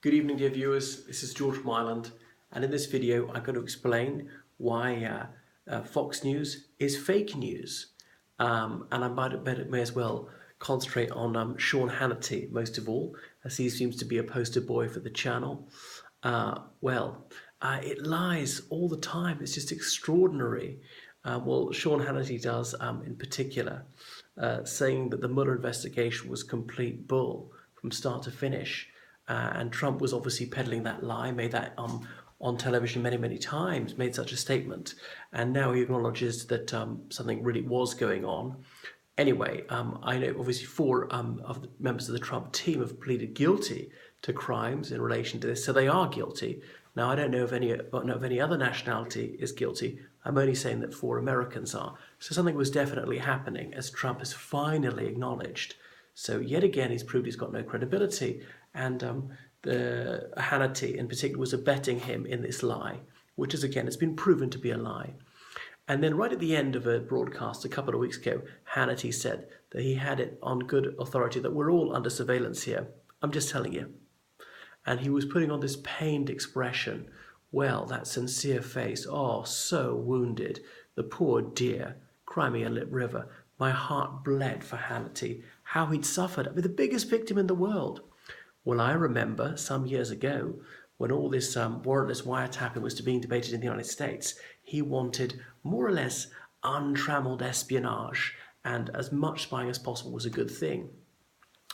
Good evening, dear viewers. This is George from Ireland, and in this video, I'm going to explain why Fox News is fake news. And I may as well concentrate on Sean Hannity most of all, as he seems to be a poster boy for the channel. It lies all the time. It's just extraordinary. Sean Hannity does in particular, saying that the Mueller investigation was complete bull from start to finish. And Trump was obviously peddling that lie, made that on television many, many times, made such a statement. And now he acknowledges that something really was going on. Anyway, I know obviously four of the members of the Trump team have pleaded guilty to crimes in relation to this, so they are guilty. Now, I don't know if any other nationality is guilty. I'm only saying that four Americans are. So something was definitely happening, as Trump has finally acknowledged. So yet again, he's proved he's got no credibility, and the Hannity in particular was abetting him in this lie, which is again, it's been proven to be a lie. And then right at the end of a broadcast a couple of weeks ago, Hannity said that he had it on good authority that we're all under surveillance here. I'm just telling you. And he was putting on this pained expression. Well, that sincere face, oh, so wounded. The poor dear, cry me a lip river. My heart bled for Hannity, how he'd suffered. I mean, the biggest victim in the world. Well, I remember some years ago when all this warrantless wiretapping was being debated in the United States, he wanted more or less untrammeled espionage, and as much spying as possible was a good thing.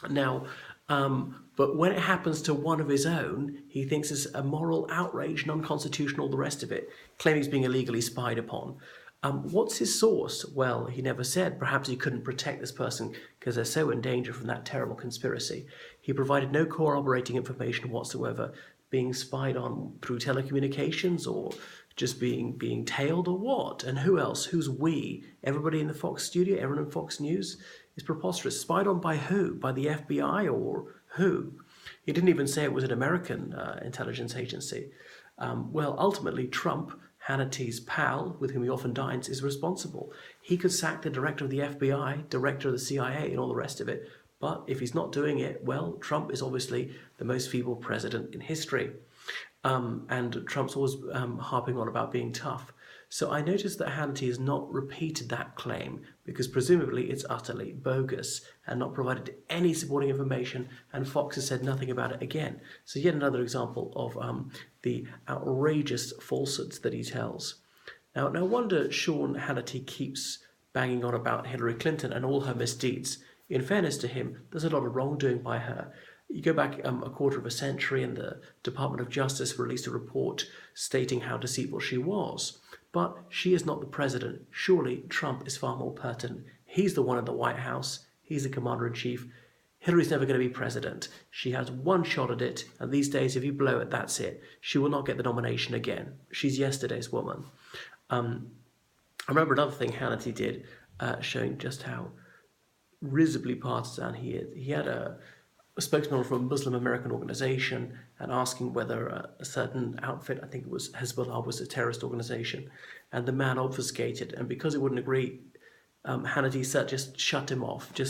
Now, but when it happens to one of his own, he thinks it's a moral outrage and unconstitutional, the rest of it, claiming he's being illegally spied upon. What's his source? Well, he never said. Perhaps he couldn't protect this person because they're so in danger from that terrible conspiracy. He provided no corroborating information whatsoever, being spied on through telecommunications or just being tailed or what? And who else? Who's we? Everybody in the Fox studio, everyone in Fox News? Is preposterous. Spied on by who? By the FBI or who? He didn't even say it was an American intelligence agency. Ultimately, Trump, Hannity's pal, with whom he often dines, is responsible. He could sack the director of the FBI, director of the CIA, and all the rest of it. But if he's not doing it, well, Trump is obviously the most feeble president in history. And Trump's always harping on about being tough. So I noticed that Hannity has not repeated that claim because presumably it's utterly bogus and not provided any supporting information, and Fox has said nothing about it again. So yet another example of the outrageous falsehoods that he tells. Now, no wonder Sean Hannity keeps banging on about Hillary Clinton and all her misdeeds. In fairness to him, there's a lot of wrongdoing by her. You go back a quarter of a century and the Department of Justice released a report stating how deceitful she was. But she is not the president. Surely Trump is far more pertinent. He's the one in the White House. He's the commander-in-chief. Hillary's never going to be president. She has one shot at it, and these days, if you blow it, that's it. She will not get the nomination again. She's yesterday's woman. I remember another thing Hannity did, showing just how risibly partisan he is. He had a spokesman from a Muslim American organization and asking whether a certain outfit, I think it was Hezbollah, was a terrorist organization, and the man obfuscated, and because he wouldn't agree, Hannity just shut him off. He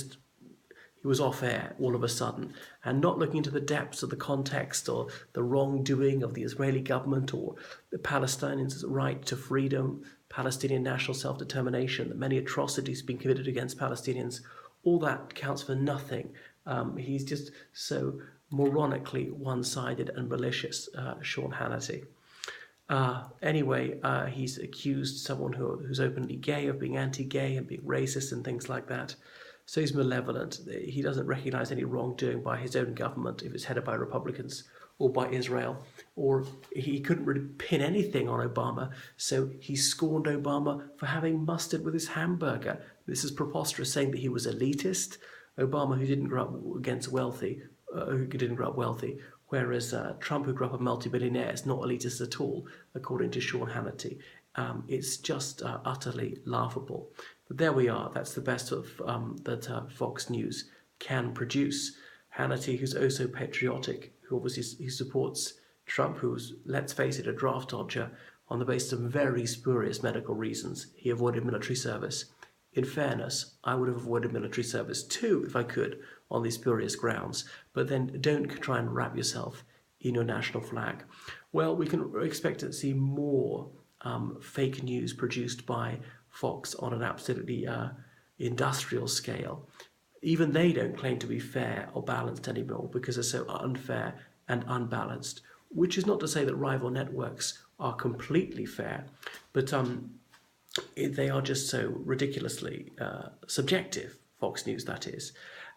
was off air all of a sudden, and not looking into the depths of the context or the wrongdoing of the Israeli government or the Palestinians' right to freedom, Palestinian national self-determination, that many atrocities being committed against Palestinians. All that counts for nothing. He's just so moronically one-sided and malicious, Sean Hannity. He's accused someone who's openly gay of being anti-gay and being racist and things like that. So he's malevolent. He doesn't recognize any wrongdoing by his own government if it's headed by Republicans or by Israel, or he couldn't really pin anything on Obama, so he scorned Obama for having mustard with his hamburger. This is preposterous, saying that he was elitist. Obama, who didn't grow up wealthy, whereas Trump, who grew up a multi-billionaire, is not elitist at all, according to Sean Hannity. It's just utterly laughable. But there we are. That's the best of that Fox News can produce. Hannity, who's oh so patriotic, who obviously he supports Trump, who's, let's face it, a draft dodger on the basis of very spurious medical reasons. He avoided military service. In fairness, I would have avoided military service too if I could on these spurious grounds, but then don't try and wrap yourself in your national flag. Well, we can expect to see more fake news produced by Fox on an absolutely industrial scale. Even they don't claim to be fair or balanced anymore because they're so unfair and unbalanced, which is not to say that rival networks are completely fair, but they are just so ridiculously subjective, Fox News that is.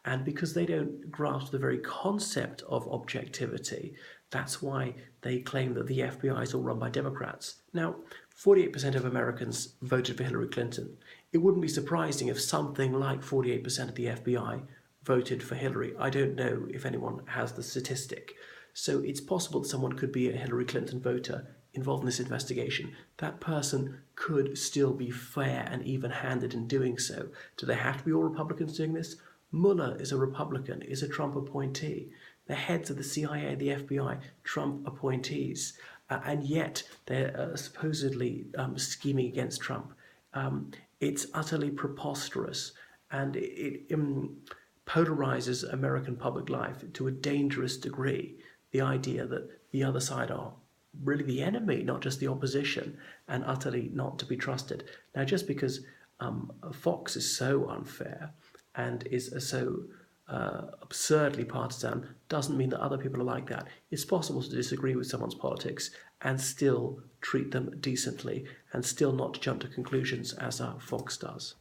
And because they don't grasp the very concept of objectivity, that's why they claim that the FBI is all run by Democrats. Now, 48% of Americans voted for Hillary Clinton. It wouldn't be surprising if something like 48% of the FBI voted for Hillary. I don't know if anyone has the statistic. So it's possible that someone could be a Hillary Clinton voter involved in this investigation. That person could still be fair and even-handed in doing so. Do they have to be all Republicans doing this? Mueller is a Republican, is a Trump appointee. The heads of the CIA, the FBI, Trump appointees. And yet they're supposedly scheming against Trump. It's utterly preposterous, and it polarizes American public life to a dangerous degree. The idea that the other side are really the enemy, not just the opposition, and utterly not to be trusted. Now, just because Fox is so unfair and is so absurdly partisan doesn't mean that other people are like that. It's possible to disagree with someone's politics and still treat them decently and still not jump to conclusions as Fox does.